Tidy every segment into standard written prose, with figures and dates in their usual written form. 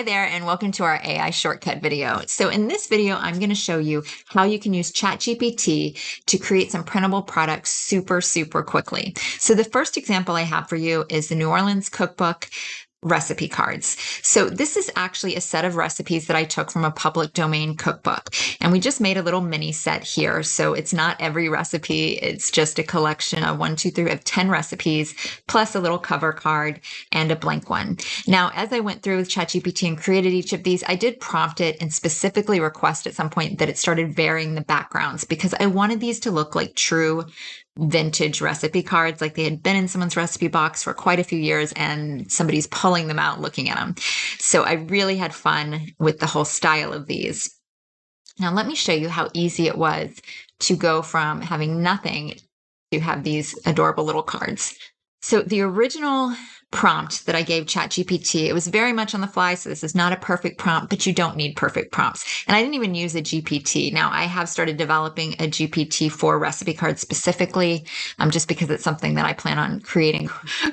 Hi there, and welcome to our AI shortcut video. So in this video, I'm going to show you how you can use ChatGPT to create some printable products super quickly. So the first example I have for you is the New Orleans cookbook recipe cards. So this is actually a set of recipes that I took from a public domain cookbook. And we just made a little mini set here. So it's not every recipe. It's just a collection of 10 recipes, plus a little cover card and a blank one. Now, as I went through with ChatGPT and created each of these, I did prompt it and specifically request at some point that it started varying the backgrounds because I wanted these to look like true vintage recipe cards, like they had been in someone's recipe box for quite a few years and somebody's pulling them out looking at them. So I really had fun with the whole style of these. Now let me show you how easy it was to go from having nothing to have these adorable little cards. So the original prompt that I gave ChatGPT, it was very much on the fly, so this is not a perfect prompt, but you don't need perfect prompts. And I didn't even use a GPT. Now, I have started developing a GPT for recipe cards specifically, just because it's something that I plan on creating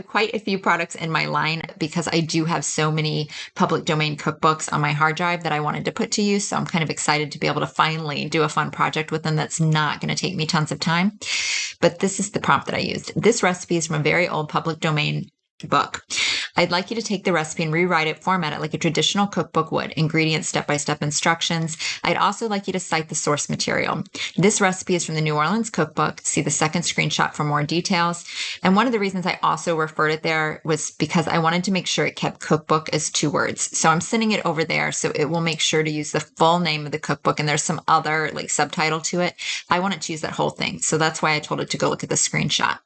quite a few products in my line because I do have so many public domain cookbooks on my hard drive that I wanted to put to use. So I'm kind of excited to be able to finally do a fun project with them that's not going to take me tons of time. But this is the prompt that I used. This recipe is from a very old public domain book. I'd like you to take the recipe and rewrite it, format it like a traditional cookbook would, ingredients, step-by-step instructions. I'd also like you to cite the source material. This recipe is from the New Orleans cookbook. See the second screenshot for more details. And one of the reasons I also referred it there was because I wanted to make sure it kept cookbook as 2 words. So I'm sending it over there so it will make sure to use the full name of the cookbook, and there's some other like subtitle to it. I want it to use that whole thing. So that's why I told it to go look at the screenshot.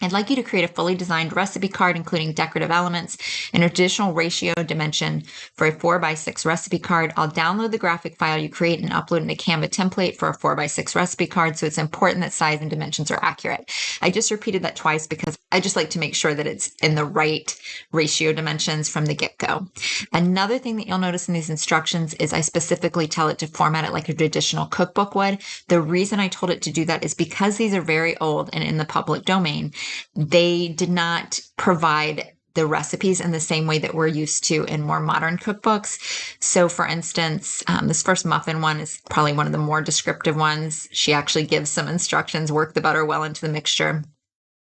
I'd like you to create a fully designed recipe card, including decorative elements and additional ratio dimension for a 4x6 recipe card. I'll download the graphic file you create and upload in a Canva template for a 4x6 recipe card. So it's important that size and dimensions are accurate. I just repeated that twice because I just like to make sure that it's in the right ratio dimensions from the get-go. Another thing that you'll notice in these instructions is I specifically tell it to format it like a traditional cookbook would. The reason I told it to do that is because these are very old and in the public domain. They did not provide the recipes in the same way that we're used to in more modern cookbooks. So for instance, this first muffin one is probably one of the more descriptive ones. She actually gives some instructions, work the butter well into the mixture.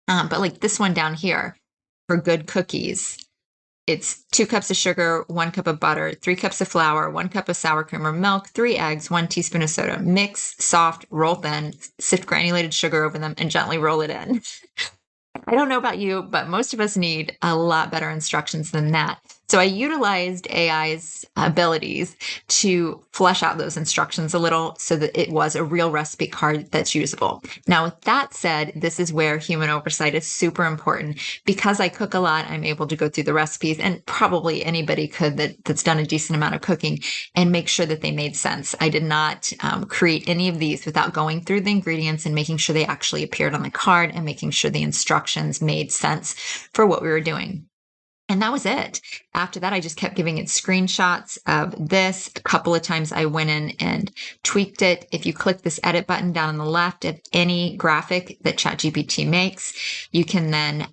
But like this one down here, for good cookies, it's 2 cups of sugar, 1 cup of butter, 3 cups of flour, 1 cup of sour cream or milk, 3 eggs, 1 teaspoon of soda. Mix, soft, roll thin, sift granulated sugar over them, and gently roll it in. I don't know about you, but most of us need a lot better instructions than that. So I utilized AI's abilities to flesh out those instructions a little so that it was a real recipe card that's usable. Now, with that said, this is where human oversight is super important. Because I cook a lot, I'm able to go through the recipes, and probably anybody could that's done a decent amount of cooking, and make sure that they made sense. I did not create any of these without going through the ingredients and making sure they actually appeared on the card and making sure the instructions made sense for what we were doing. And that was it. After that, I just kept giving it screenshots of this. A couple of times I went in and tweaked it. If you click this edit button down on the left of any graphic that ChatGPT makes, you can then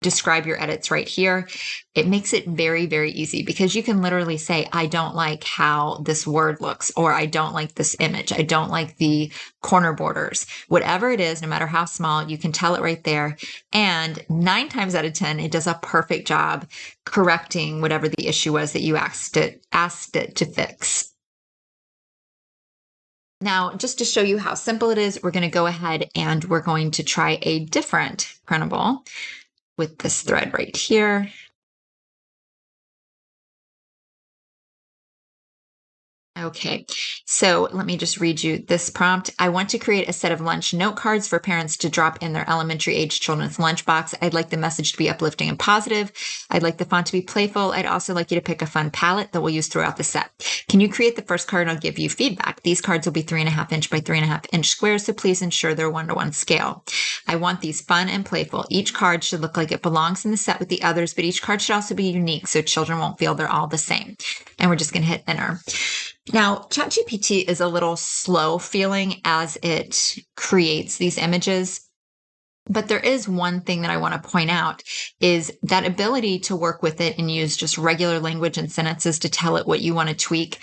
describe your edits right here. It makes it very easy because you can literally say, I don't like how this word looks, or I don't like this image. I don't like the corner borders. Whatever it is, no matter how small, you can tell it right there. And 9 times out of 10, it does a perfect job correcting whatever the issue was that you asked it to fix. Now, just to show you how simple it is, we're going to go ahead and we're going to try a different printable with this thread right here. Okay, so let me just read you this prompt. I want to create a set of lunch note cards for parents to drop in their elementary age children's lunchbox. I'd like the message to be uplifting and positive. I'd like the font to be playful. I'd also like you to pick a fun palette that we'll use throughout the set. Can you create the first card and I'll give you feedback? These cards will be 3.5 inch by 3.5 inch squares, so please ensure they're 1-to-1 scale. I want these fun and playful. Each card should look like it belongs in the set with the others, but each card should also be unique so children won't feel they're all the same. And we're just going to hit enter. Now, ChatGPT is a little slow feeling as it creates these images. But there is one thing that I want to point out is that ability to work with it and use just regular language and sentences to tell it what you want to tweak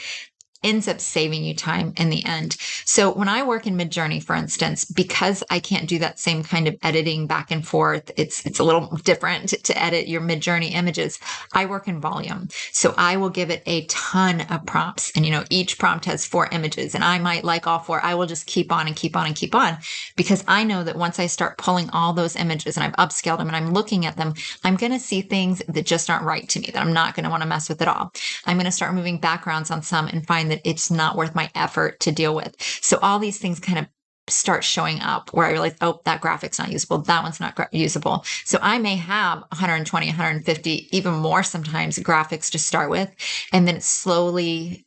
ends up saving you time in the end. So when I work in MidJourney, for instance, because I can't do that same kind of editing back and forth, it's a little different to edit your MidJourney images. I work in volume. So I will give it a ton of prompts. And, each prompt has 4 images and I might like all 4. I will just keep on and keep on and keep on because I know that once I start pulling all those images and I've upscaled them and I'm looking at them, I'm going to see things that just aren't right to me, that I'm not going to want to mess with at all. I'm going to start moving backgrounds on some and find that it's not worth my effort to deal with. So all these things kind of start showing up where I realize, oh, that graphic's not usable. That one's not usable. So I may have 120, 150, even more sometimes graphics to start with. And then it slowly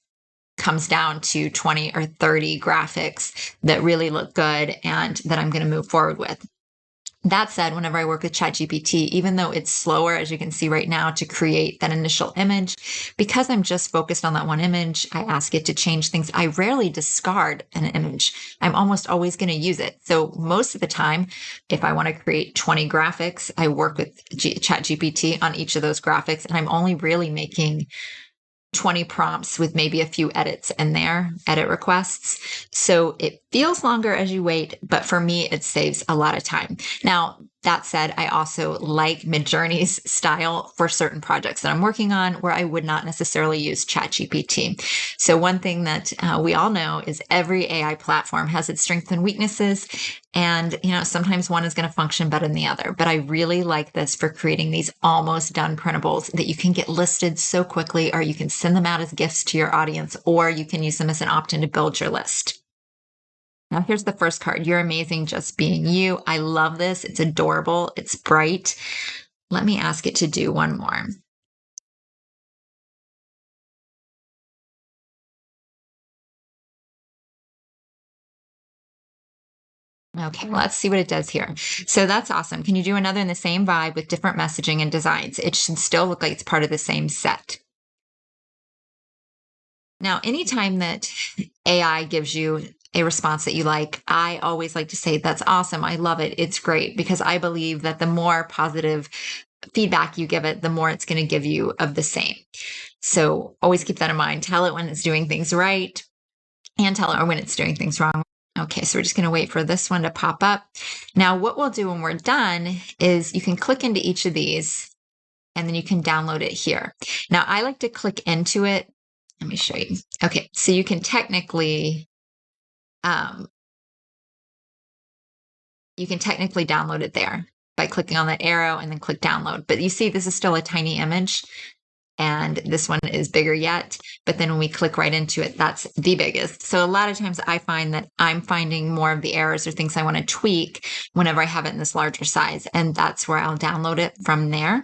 comes down to 20 or 30 graphics that really look good and that I'm going to move forward with. That said, whenever I work with ChatGPT, even though it's slower, as you can see right now, to create that initial image, because I'm just focused on that one image, I ask it to change things. I rarely discard an image. I'm almost always going to use it. So most of the time, if I want to create 20 graphics, I work with ChatGPT on each of those graphics, and I'm only really making 20 prompts with maybe a few edits in there, edit requests. So it feels longer as you wait, but for me, it saves a lot of time. Now, that said, I also like MidJourney's style for certain projects that I'm working on where I would not necessarily use ChatGPT. So one thing that we all know is every AI platform has its strengths and weaknesses. And, sometimes one is going to function better than the other. But I really like this for creating these almost done printables that you can get listed so quickly, or you can send them out as gifts to your audience, or you can use them as an opt-in to build your list. Now, here's the first card. You're amazing just being you. I love this. It's adorable. It's bright. Let me ask it to do one more. Okay, let's see what it does here. So that's awesome. Can you do another in the same vibe with different messaging and designs? It should still look like it's part of the same set. Now, anytime that AI gives you a response that you like, I always like to say, that's awesome. I love it. It's great, because I believe that the more positive feedback you give it, the more it's going to give you of the same. So always keep that in mind. Tell it when it's doing things right and tell it when it's doing things wrong. Okay, so we're just going to wait for this one to pop up. Now, what we'll do when we're done is you can click into each of these and then you can download it here. Now, I like to click into it. Let me show you. Okay, so you can technically download it there by clicking on that arrow and then click download. But you see, this is still a tiny image and this one is bigger yet. But then when we click right into it, that's the biggest. So a lot of times I find that I'm finding more of the errors or things I want to tweak whenever I have it in this larger size. And that's where I'll download it from there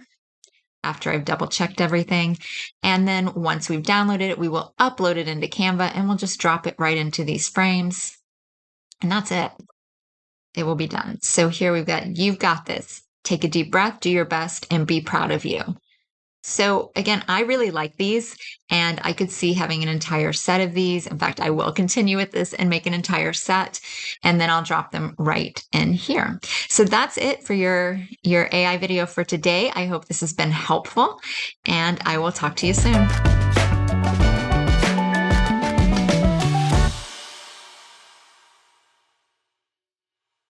after I've double checked everything. And then once we've downloaded it, we will upload it into Canva and we'll just drop it right into these frames. And that's it. It will be done. So here we've got, you've got this. Take a deep breath, do your best, and be proud of you. So again, I really like these, and I could see having an entire set of these. In fact, I will continue with this and make an entire set, and then I'll drop them right in here. So that's it for your AI video for today. I hope this has been helpful, and I will talk to you soon.